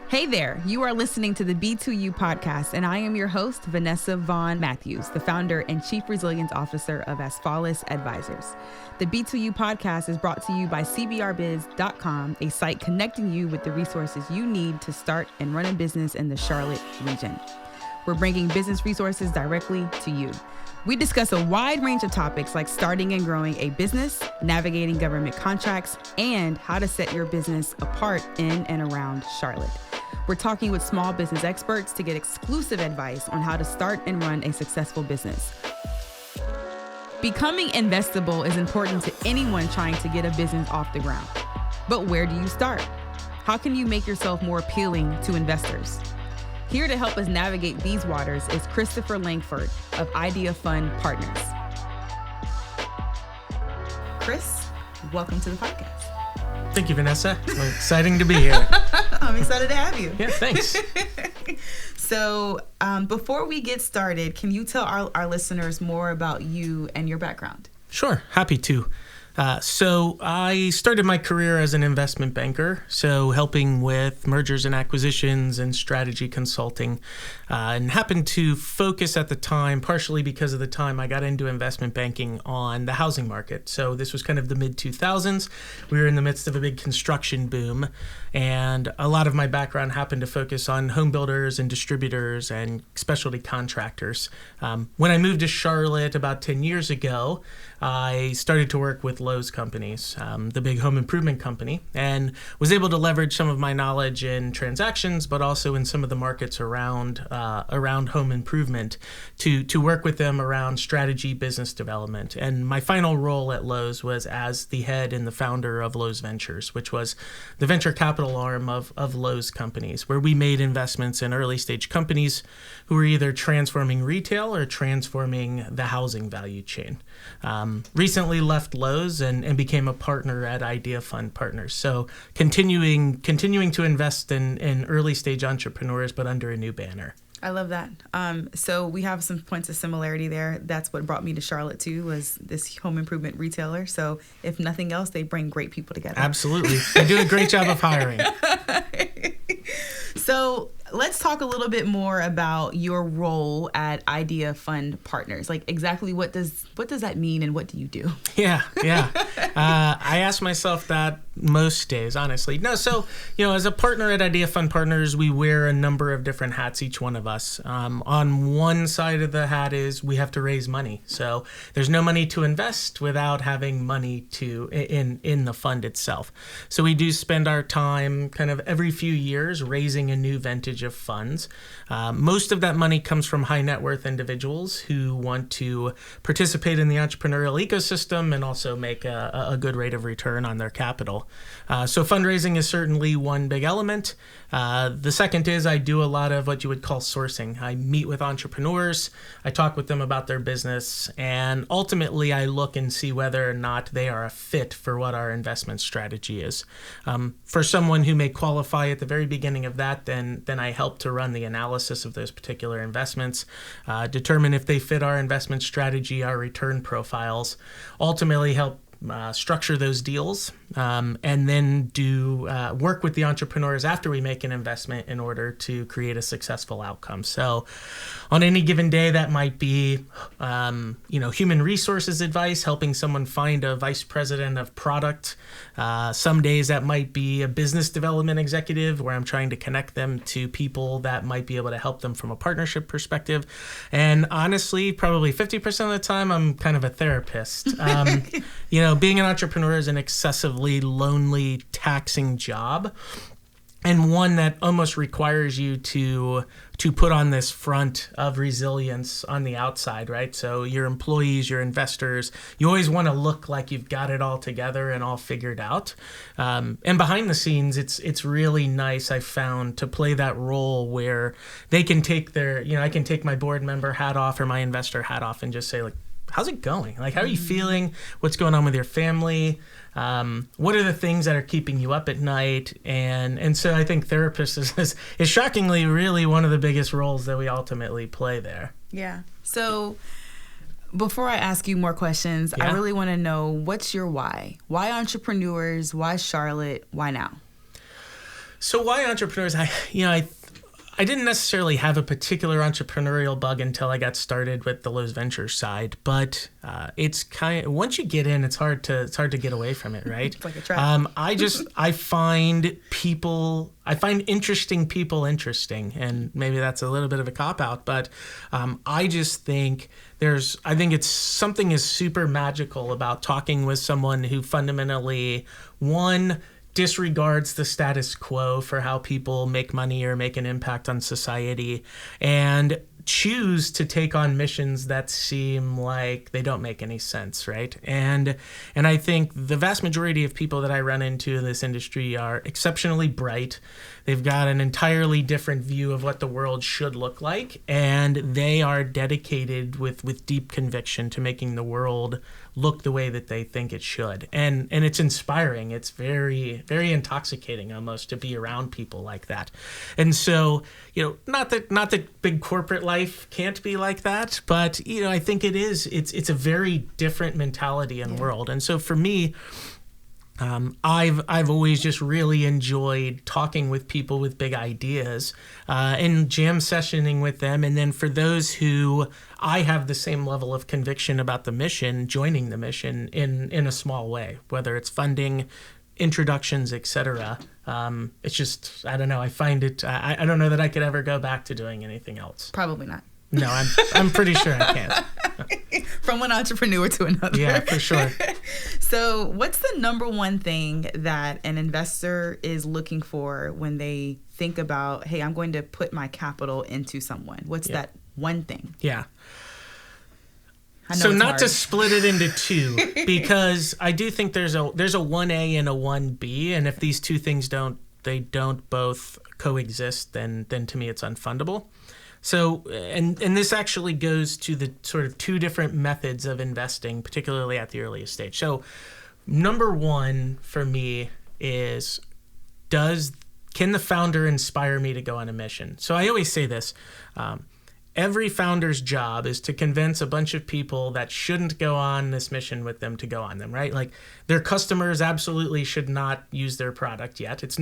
Hey there, you are listening to the B2U Podcast, and I am your host, Vanessa Vaughn Matthews, the founder and Chief Resilience Officer of Asfalis Advisors. The B2U Podcast is brought to you by cbrbiz.com, a site connecting you with the resources you need to start and run a business in the Charlotte region. We're bringing business resources directly to you. We discuss a wide range of topics like starting and growing a business, navigating government contracts, and how to set your business apart in and around Charlotte. We're talking with small business experts to get exclusive advice on how to start and run a successful business. Becoming investable is important to anyone trying to get a business off the ground. But where do you start? How can you make yourself more appealing to investors? Here to help us navigate these waters is Christopher Langford of Idea Fund Partners. Chris, welcome to the podcast. Thank you, Vanessa. Well, exciting to be here. I'm excited to have you. Yeah, thanks. So before we get started, can you tell our listeners more about you and your background? Sure, happy to. So I started my career as an investment banker, so helping with mergers and acquisitions and strategy consulting, and happened to focus at the time, partially because of the time I got into investment banking, on the housing market. So this was kind of the mid-2000s. We were in the midst of a big construction boom, and a lot of my background happened to focus on home builders and distributors and specialty contractors. When I moved to Charlotte about 10 years ago, I started to work with Lowe's companies, the big home improvement company, and was able to leverage some of my knowledge in transactions, but also in some of the markets around home improvement to work with them around strategy, business development. And my final role at Lowe's was as the head and the founder of Lowe's Ventures, which was the venture capital arm of Lowe's companies, where we made investments in early stage companies who were either transforming retail or transforming the housing value chain. Recently left Lowe's and became a partner at Idea Fund Partners. So continuing to invest in early stage entrepreneurs, but under a new banner. I love that. So we have some points of similarity there. That's what brought me to Charlotte too, was this home improvement retailer. So if nothing else, they bring great people together. Absolutely. They do a great job of hiring. So let's talk a little bit more about your role at Idea Fund Partners. Like exactly what does that mean and what do you do? Yeah. I ask myself that most days, honestly. No, so, as a partner at Idea Fund Partners, we wear a number of different hats, each one of us. On one side of the hat is we have to raise money. So there's no money to invest without having money in the fund itself. So we do spend our time kind of every few years raising a new vintage of funds. Most of that money comes from high net worth individuals who want to participate in the entrepreneurial ecosystem and also make a good rate of return on their capital. So fundraising is certainly one big element. The second is I do a lot of what you would call sourcing. I meet with entrepreneurs, I talk with them about their business, and ultimately I look and see whether or not they are a fit for what our investment strategy is. For someone who may qualify at the very beginning of that, then I help to run the analysis of those particular investments, determine if they fit our investment strategy, our return profiles, ultimately help structure those deals, and then do work with the entrepreneurs after we make an investment in order to create a successful outcome. So on any given day, that might be, human resources advice, helping someone find a vice president of product. Some days that might be a business development executive where I'm trying to connect them to people that might be able to help them from a partnership perspective. And honestly, probably 50% of the time, I'm kind of a therapist. Being an entrepreneur is an excessively lonely, taxing job, and one that almost requires you to put on this front of resilience on the outside, right? So your employees, your investors, you always want to look like you've got it all together and all figured out. And behind the scenes, it's really nice, I found, to play that role where they can take I can take my board member hat off or my investor hat off and just say, like, how's it going? Like, how are you feeling? What's going on with your family? What are the things that are keeping you up at night? And so I think therapist is shockingly really one of the biggest roles that we ultimately play there. Yeah. So before I ask you more questions, I really want to know, what's your why? Why entrepreneurs? Why Charlotte? Why now? So why entrepreneurs? I didn't necessarily have a particular entrepreneurial bug until I got started with the Lowe's Ventures side, but it's once you get in, it's hard to get away from it, right? It's like a trap. I find interesting people interesting, and maybe that's a little bit of a cop out, but I just think it's something is super magical about talking with someone who fundamentally disregards the status quo for how people make money or make an impact on society, and choose to take on missions that seem like they don't make any sense, right? And I think the vast majority of people that I run into in this industry are exceptionally bright. They've got an entirely different view of what the world should look like, and they are dedicated with deep conviction to making the world look the way that they think it should. And it's inspiring. It's very, very intoxicating almost to be around people like that. And so, not that big corporate life can't be like that, but I think it's a very different mentality and world. And so for me, I've always just really enjoyed talking with people with big ideas and jam sessioning with them. And then for those who I have the same level of conviction about the mission, joining the mission in a small way, whether it's funding, introductions, etc. It's just, I don't know. I find it, I don't know that I could ever go back to doing anything else. Probably not. No, I'm pretty sure I can't. From one entrepreneur to another. Yeah, for sure. So what's the number one thing that an investor is looking for when they think about, hey, I'm going to put my capital into someone? What's that one thing? Yeah. So not to split it into two, because I do think there's a 1A and a 1B, and if these two things don't both coexist, then to me it's unfundable. So, and this actually goes to the sort of two different methods of investing, particularly at the earliest stage. So, number one for me is, can the founder inspire me to go on a mission? So I always say this, every founder's job is to convince a bunch of people that shouldn't go on this mission with them to go on them, right? Like, their customers absolutely should not use their product yet. It's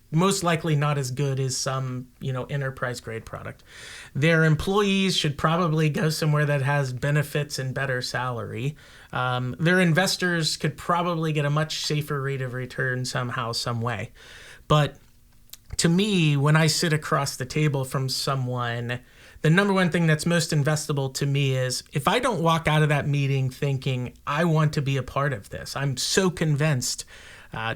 most likely not as good as some, enterprise grade product. Their employees should probably go somewhere that has benefits and better salary. Their investors could probably get a much safer rate of return somehow, some way. But to me, when I sit across the table from someone, the number one thing that's most investable to me is, if I don't walk out of that meeting thinking, I want to be a part of this, I'm so convinced,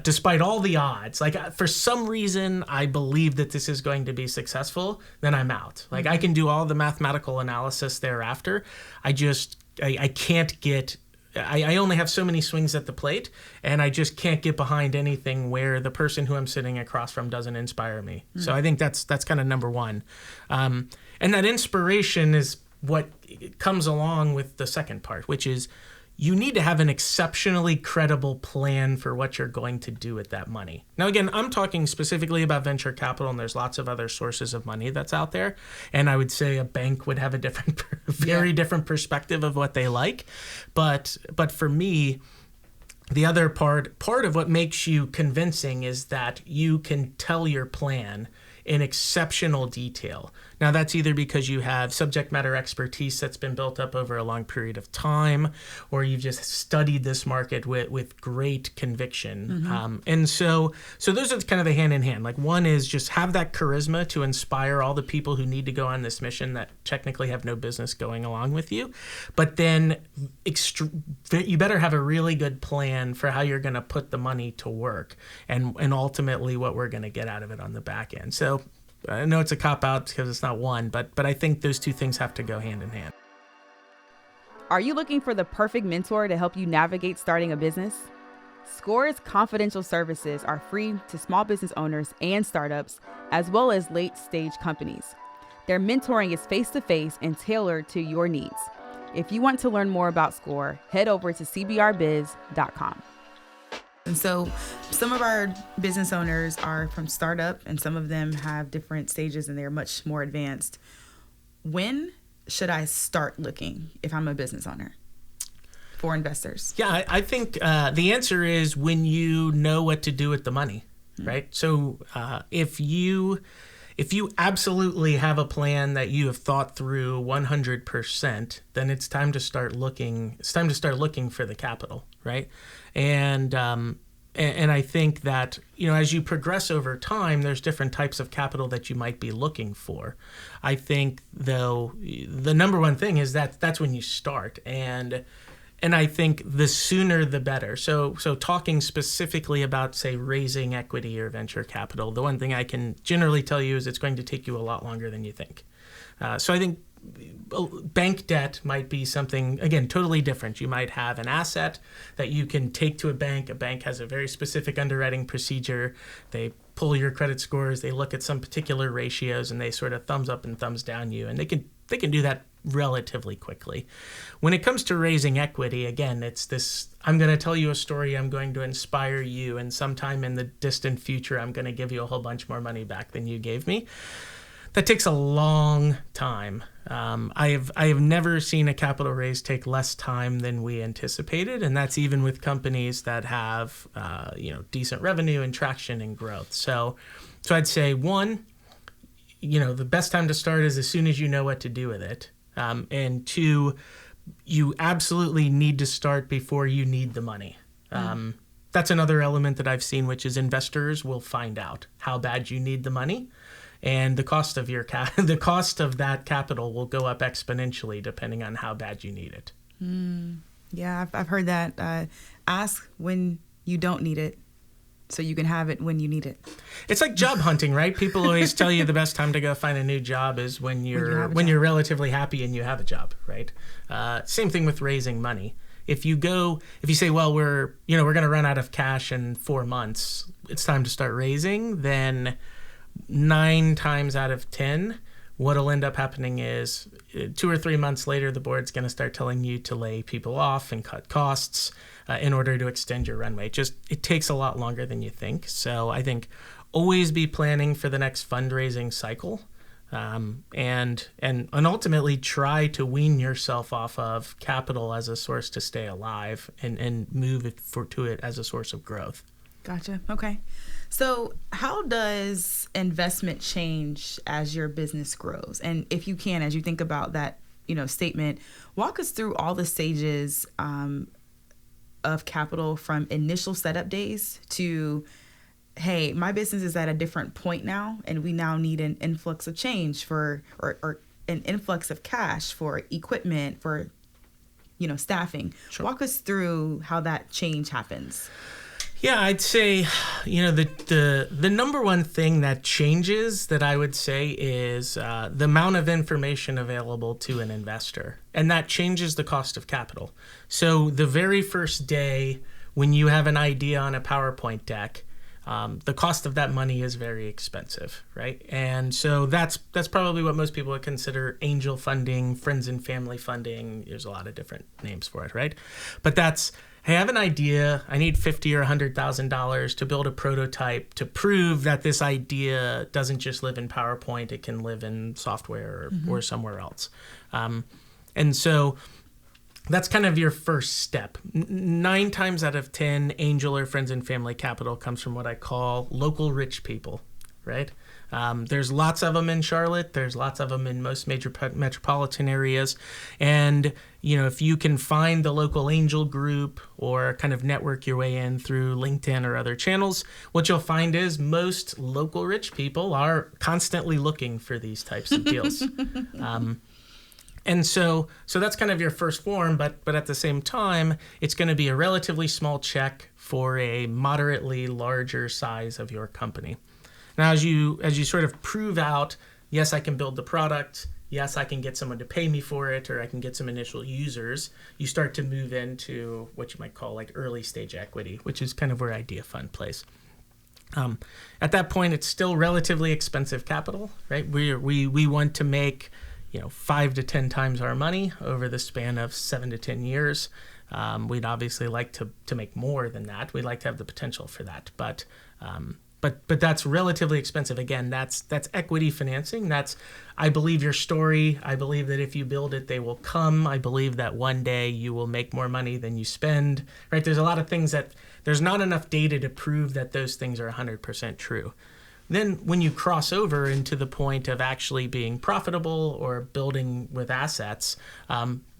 despite all the odds, like, for some reason I believe that this is going to be successful, then I'm out. Like, I can do all the mathematical analysis thereafter. I can't get, I only have so many swings at the plate, and I just can't get behind anything where the person who I'm sitting across from doesn't inspire me. So I think that's kind of number one. And that inspiration is what comes along with the second part, which is, you need to have an exceptionally credible plan for what you're going to do with that money. Now, again, I'm talking specifically about venture capital, and there's lots of other sources of money that's out there. And I would say a bank would have a very different perspective of what they like. But for me, the other part of what makes you convincing is that you can tell your plan in exceptional detail. Now, that's either because you have subject matter expertise that's been built up over a long period of time, or you've just studied this market with great conviction. And so those are kind of the hand in hand. Like, one is just have that charisma to inspire all the people who need to go on this mission that technically have no business going along with you. But then you better have a really good plan for how you're going to put the money to work, and ultimately what we're going to get out of it on the back end. So I know it's a cop-out because it's not one, but I think those two things have to go hand in hand. Are you looking for the perfect mentor to help you navigate starting a business? Score's confidential services are free to small business owners and startups, as well as late-stage companies. Their mentoring is face-to-face and tailored to your needs. If you want to learn more about Score, head over to cbrbiz.com. And so some of our business owners are from startup, and some of them have different stages and they're much more advanced. When should I start looking if I'm a business owner for investors? Yeah, I think the answer is when you know what to do with the money. right? So if you absolutely have a plan that you have thought through 100%, then it's time to start looking. It's time to start looking for the capital, right? And I think that, as you progress over time, there's different types of capital that you might be looking for. I think, though, the number one thing is that that's when you start. And I think the sooner the better. So talking specifically about, say, raising equity or venture capital, the one thing I can generally tell you is it's going to take you a lot longer than you think. So I think bank debt might be something, again, totally different. You might have an asset that you can take to a bank. A bank has a very specific underwriting procedure. They pull your credit scores. They look at some particular ratios, and they sort of thumbs up and thumbs down you. And they can do that relatively quickly. When it comes to raising equity, again, it's this, I'm going to tell you a story, I'm going to inspire you, and sometime in the distant future, I'm going to give you a whole bunch more money back than you gave me. That takes a long time. I have never seen a capital raise take less time than we anticipated, and that's even with companies that have decent revenue and traction and growth. So I'd say, one, the best time to start is as soon as you know what to do with it. And two, you absolutely need to start before you need the money. That's another element that I've seen, which is investors will find out how bad you need the money, and the cost of the cost of that capital will go up exponentially depending on how bad you need it. Yeah, I've heard that. Ask when you don't need it, so you can have it when you need it. It's like job hunting, right? People always tell you the best time to go find a new job is when you're relatively happy and you have a job, right? Same thing with raising money. If you say, well, we're going to run out of cash in 4 months, it's time to start raising, then 9 times out of 10, what'll end up happening is 2 or 3 months later, the board's going to start telling you to lay people off and cut costs in order to extend your runway. It takes a lot longer than you think. So I think always be planning for the next fundraising cycle, and ultimately try to wean yourself off of capital as a source to stay alive and move to it as a source of growth. Gotcha. Okay. So how does investment change as your business grows? And if you can, as you think about that, statement, walk us through all the stages of capital from initial setup days to, hey, my business is at a different point now, and we now need an influx of change or an influx of cash for equipment, for, staffing. Sure. Walk us through how that change happens. Yeah, I'd say, the number one thing that changes that I would say is the amount of information available to an investor. And that changes the cost of capital. So the very first day when you have an idea on a PowerPoint deck, the cost of that money is very expensive, right? And so that's probably what most people would consider angel funding, friends and family funding. There's a lot of different names for it, right? But that's, hey, I have an idea. I need $50,000 or $100,000 to build a prototype to prove that this idea doesn't just live in PowerPoint. It can live in software or somewhere else. And so that's kind of your first step. 9 times out of 10, angel or friends and family capital comes from what I call local rich people, right? There's lots of them in Charlotte. There's lots of them in most major metropolitan areas. And, if you can find the local angel group or kind of network your way in through LinkedIn or other channels, what you'll find is most local rich people are constantly looking for these types of deals. And so that's kind of your first form, but at the same time, it's going to be a relatively small check for a moderately larger size of your company. Now, as you sort of prove out, yes, I can build the product, yes, I can get someone to pay me for it, or I can get some initial users, you start to move into what you might call like early stage equity, which is kind of where Idea Fund plays. At that point, it's still relatively expensive capital, right? We want to make 5 to 10 times our money over the span of 7 to 10 years. We'd obviously like to make more than that. We'd like to have the potential for that, but that's relatively expensive. Again, that's equity financing. That's, I believe your story. I believe that if you build it, they will come. I believe that one day you will make more money than you spend, right? There's a lot of things that there's not enough data to prove that those things are 100% true. Then when you cross over into the point of actually being profitable or building with assets,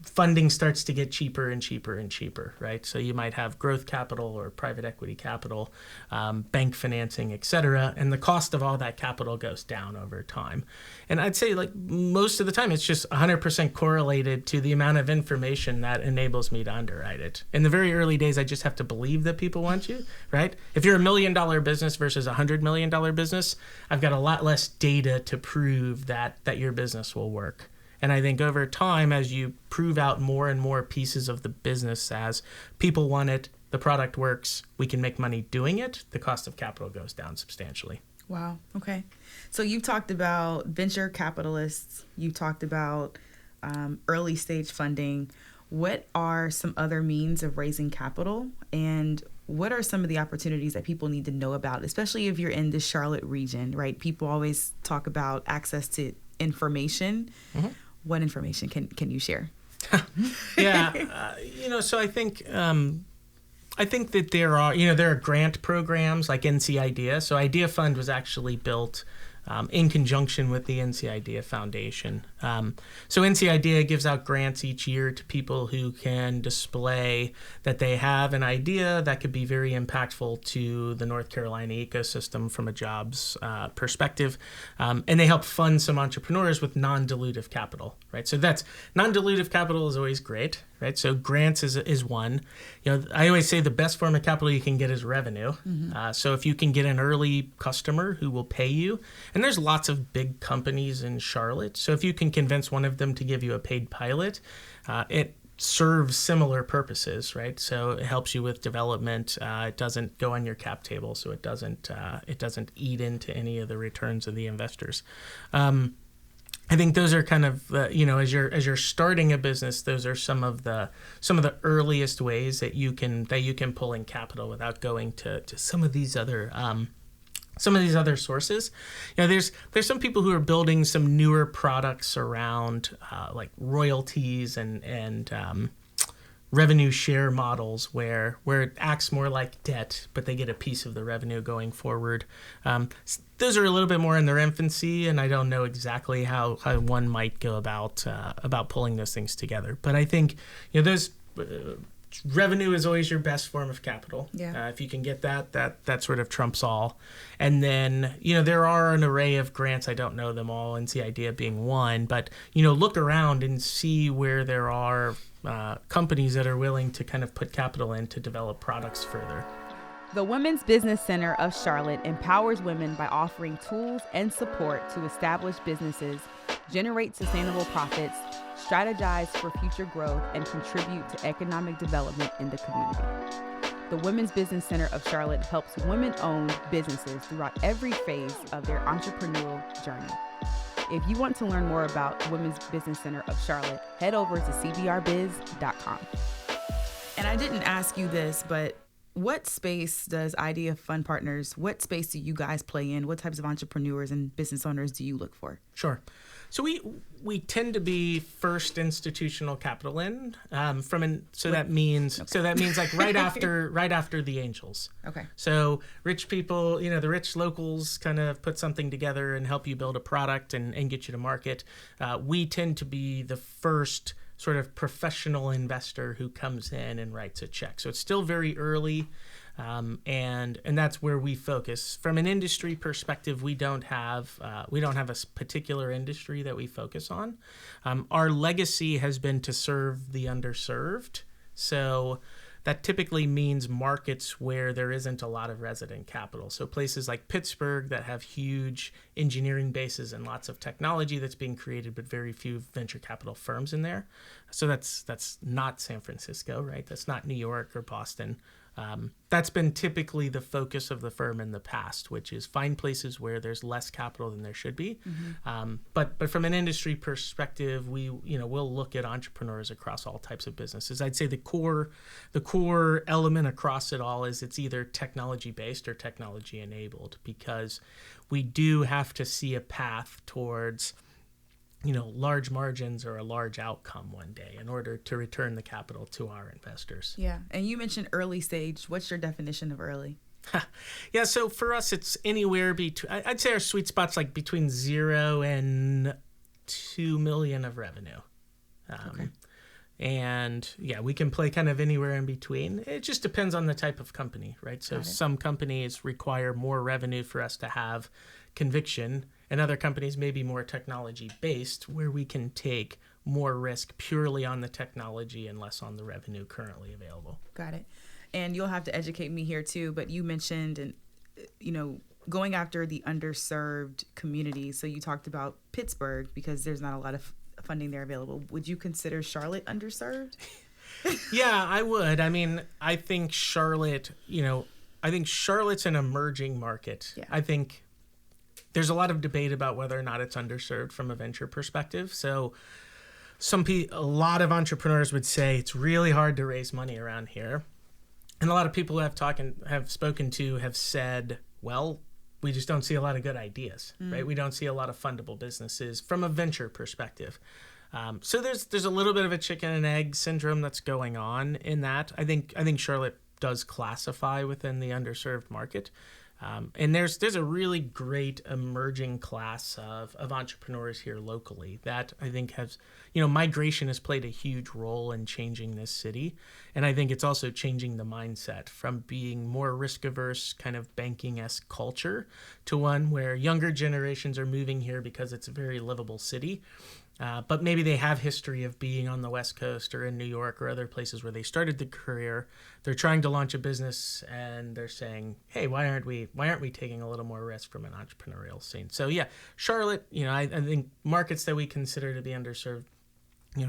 funding starts to get cheaper and cheaper and cheaper, right? So you might have growth capital or private equity capital, bank financing, et cetera, and the cost of all that capital goes down over time. And I'd say like most of the time, it's just 100% correlated to the amount of information that enables me to underwrite it. In the very early days, I just have to believe that people want you, right? If you're $1 million business versus a $100 million business, I've got a lot less data to prove that your business will work. And I think over time, as you prove out more and more pieces of the business as people want it, the product works, we can make money doing it, the cost of capital goes down substantially. Wow. Okay. So you've talked about venture capitalists. You talked about early stage funding. What are some other means of raising capital? And what are some of the opportunities that people need to know about, especially if you're in the Charlotte region, right? People always talk about access to information. Mm-hmm. What information can you share? Yeah, so I think that there are grant programs like NC Idea. So Idea Fund was actually built in conjunction with the NC Idea Foundation. So NC Idea gives out grants each year to people who can display that they have an idea that could be very impactful to the North Carolina ecosystem from a jobs perspective. And they help fund some entrepreneurs with non-dilutive capital, right? So that's non-dilutive capital is always great, right? So grants is one. I always say the best form of capital you can get is revenue. Mm-hmm. So if you can get an early customer who will pay you, and there's lots of big companies in Charlotte. So if you can convince one of them to give you a paid pilot, it serves similar purposes, right? So it helps you with development. It doesn't go on your cap table, so it doesn't eat into any of the returns of the investors. I think those are kind of as you're starting a business, those are some of the earliest ways that you can pull in capital without going to some of these other sources. There's some people who are building some newer products around like royalties and revenue share models where it acts more like debt, but they get a piece of the revenue going forward. Those are a little bit more in their infancy, and I don't know exactly how one might go about pulling those things together. But I think those. Revenue is always your best form of capital. Yeah. If you can get that sort of trumps all. And then, there are an array of grants. I don't know them all, NC Idea being one. But, look around and see where there are companies that are willing to kind of put capital in to develop products further. The Women's Business Center of Charlotte empowers women by offering tools and support to establish businesses, generate sustainable profits, strategize for future growth, and contribute to economic development in the community. The Women's Business Center of Charlotte helps women-owned businesses throughout every phase of their entrepreneurial journey. If you want to learn more about the Women's Business Center of Charlotte, head over to cbrbiz.com. And I didn't ask you this, but what space does Idea Fund Partners, what space do you guys play in? What types of entrepreneurs and business owners do you look for? Sure. So we tend to be first institutional capital in that means like right after the angels. Okay. So rich people, the rich locals kind of put something together and help you build a product and get you to market. We tend to be the first sort of professional investor who comes in and writes a check. So it's still very early, and that's where we focus. From an industry perspective, we don't have a particular industry that we focus on. Our legacy has been to serve the underserved. So that typically means markets where there isn't a lot of resident capital. So places like Pittsburgh that have huge engineering bases and lots of technology that's being created, but very few venture capital firms in there. So that's not San Francisco, right? That's not New York or Boston. That's been typically the focus of the firm in the past, which is find places where there's less capital than there should be. Mm-hmm. But from an industry perspective, we'll look at entrepreneurs across all types of businesses. I'd say the core element across it all is it's either technology based or technology enabled, because we do have to see a path towards large margins or a large outcome one day in order to return the capital to our investors. Yeah. And you mentioned early stage. What's your definition of early? Yeah. So for us, it's anywhere between, I'd say our sweet spot's like between 0 and 2 million of revenue. Okay. And yeah, we can play kind of anywhere in between. It just depends on the type of company, right? So some companies require more revenue for us to have conviction, and other companies may be more technology based, where we can take more risk purely on the technology and less on the revenue currently available. Got it. And you'll have to educate me here too, but you mentioned, going after the underserved communities. So you talked about Pittsburgh because there's not a lot of funding there available. Would you consider Charlotte underserved? Yeah, I would. I mean, I think Charlotte's an emerging market. Yeah. I think there's a lot of debate about whether or not it's underserved from a venture perspective. So a lot of entrepreneurs would say it's really hard to raise money around here. And a lot of people who have spoken to have said, well, we just don't see a lot of good ideas, right? We don't see a lot of fundable businesses from a venture perspective. So there's a little bit of a chicken and egg syndrome that's going on in that. I think Charlotte does classify within the underserved market. And there's a really great emerging class of entrepreneurs here locally that I think has, migration has played a huge role in changing this city. And I think it's also changing the mindset from being more risk averse kind of banking-esque culture to one where younger generations are moving here because it's a very livable city. But maybe they have history of being on the West Coast or in New York or other places where they started the career. They're trying to launch a business and they're saying, "Hey, why aren't we taking a little more risk from an entrepreneurial scene?" So yeah, Charlotte. I think markets that we consider to be underserved.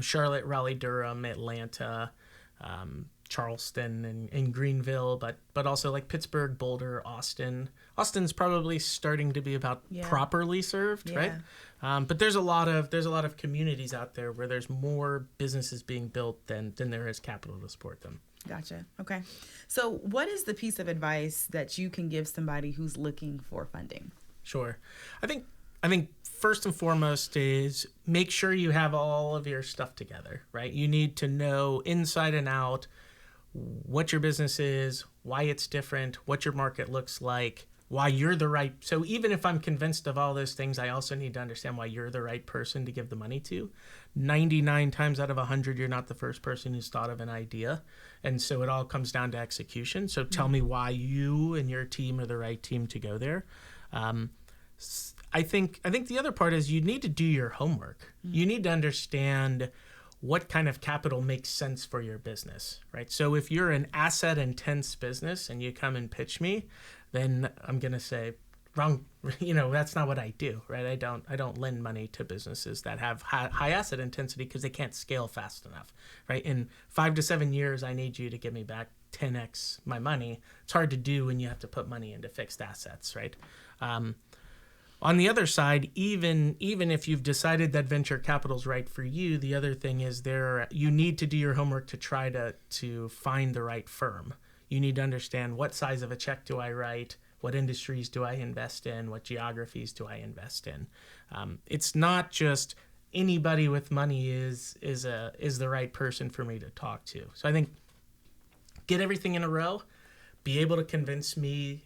Charlotte, Raleigh, Durham, Atlanta, Charleston, and Greenville, but also like Pittsburgh, Boulder, Austin. Austin's probably starting to be about properly served, right? But there's a lot of communities out there where there's more businesses being built than there is capital to support them. Gotcha. Okay. So what is the piece of advice that you can give somebody who's looking for funding? Sure. I think first and foremost is make sure you have all of your stuff together, right? You need to know inside and out what your business is, why it's different, what your market looks like, why you're the right. So even if I'm convinced of all those things, I also need to understand why you're the right person to give the money to. 99 times out of 100, you're not the first person who's thought of an idea. And so it all comes down to execution. So tell me why you and your team are the right team to go there. I think the other part is you need to do your homework. You need to understand what kind of capital makes sense for your business, right? So if you're an asset-intense business and you come and pitch me, then I'm going to say, wrong, that's not what I do, right? I don't lend money to businesses that have high asset intensity because they can't scale fast enough, right? In 5 to 7 years, I need you to give me back 10x my money. It's hard to do when you have to put money into fixed assets, right? On the other side, even if you've decided that venture capital is right for you, the other thing is you need to do your homework to try to find the right firm. You need to understand what size of a check do I write, what industries do I invest in, what geographies do I invest in. It's not just anybody with money is the right person for me to talk to. So I think get everything in a row, be able to convince me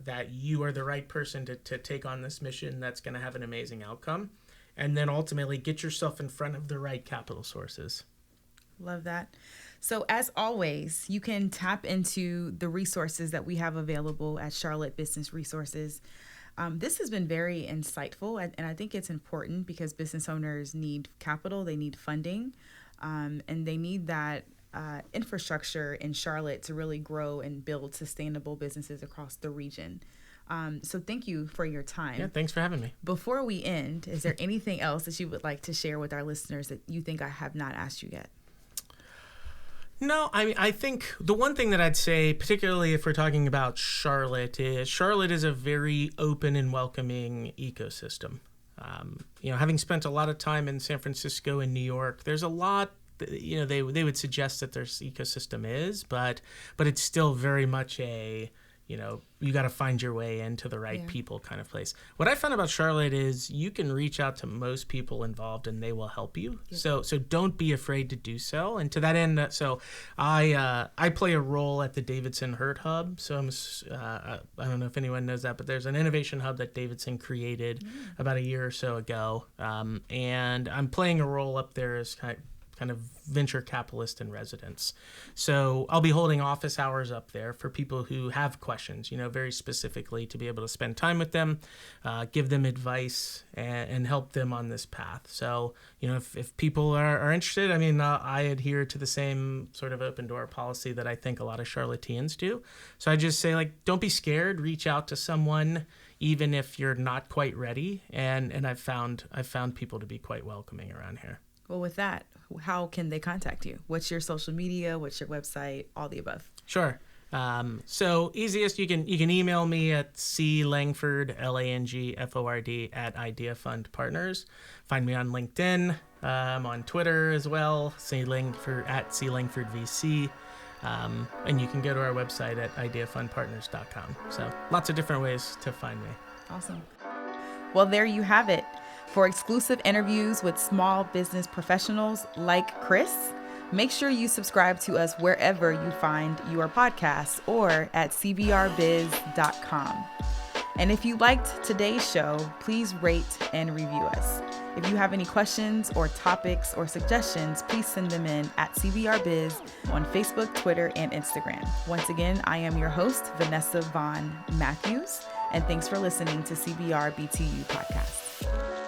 that you are the right person to take on this mission that's going to have an amazing outcome, and then ultimately get yourself in front of the right capital sources. Love that. So as always, you can tap into the resources that we have available at Charlotte Business Resources. This has been very insightful, and I think it's important because business owners need capital, they need funding, and they need that infrastructure in Charlotte to really grow and build sustainable businesses across the region. So thank you for your time. Yeah, thanks for having me. Before we end, is there anything else that you would like to share with our listeners that you think I have not asked you yet? No, I think the one thing that I'd say, particularly if we're talking about Charlotte is a very open and welcoming ecosystem. Having spent a lot of time in San Francisco and New York, there's a lot they would suggest that their ecosystem is, but it's still very much a you got to find your way into the right people kind of place. What I found about Charlotte is you can reach out to most people involved and they will help you. So don't be afraid to do so. And to that end, I play a role at the Davidson Hurt Hub. So I don't know if anyone knows that, but there's an innovation hub that Davidson created about a year or so ago. And I'm playing a role up there as kind of venture capitalist in residence. So I'll be holding office hours up there for people who have questions, very specifically to be able to spend time with them, give them advice and help them on this path. So, if people are interested, I adhere to the same sort of open door policy that I think a lot of Charlotteans do. So I just say, don't be scared, reach out to someone, even if you're not quite ready. And I've found people to be quite welcoming around here. Well, with that, how can they contact you? What's your social media? What's your website? All the above. Sure. So easiest, you can email me at clangford, Langford @IdeaFundPartners. Find me on LinkedIn. On Twitter as well, @CLangfordVC. And you can go to our website at ideafundpartners.com. So lots of different ways to find me. Awesome. Well, there you have it. For exclusive interviews with small business professionals like Chris, make sure you subscribe to us wherever you find your podcasts or at cbrbiz.com. And if you liked today's show, please rate and review us. If you have any questions or topics or suggestions, please send them in at CBRBiz on Facebook, Twitter, and Instagram. Once again, I am your host, Vanessa Vaughn Matthews, and thanks for listening to CBR B2U Podcast.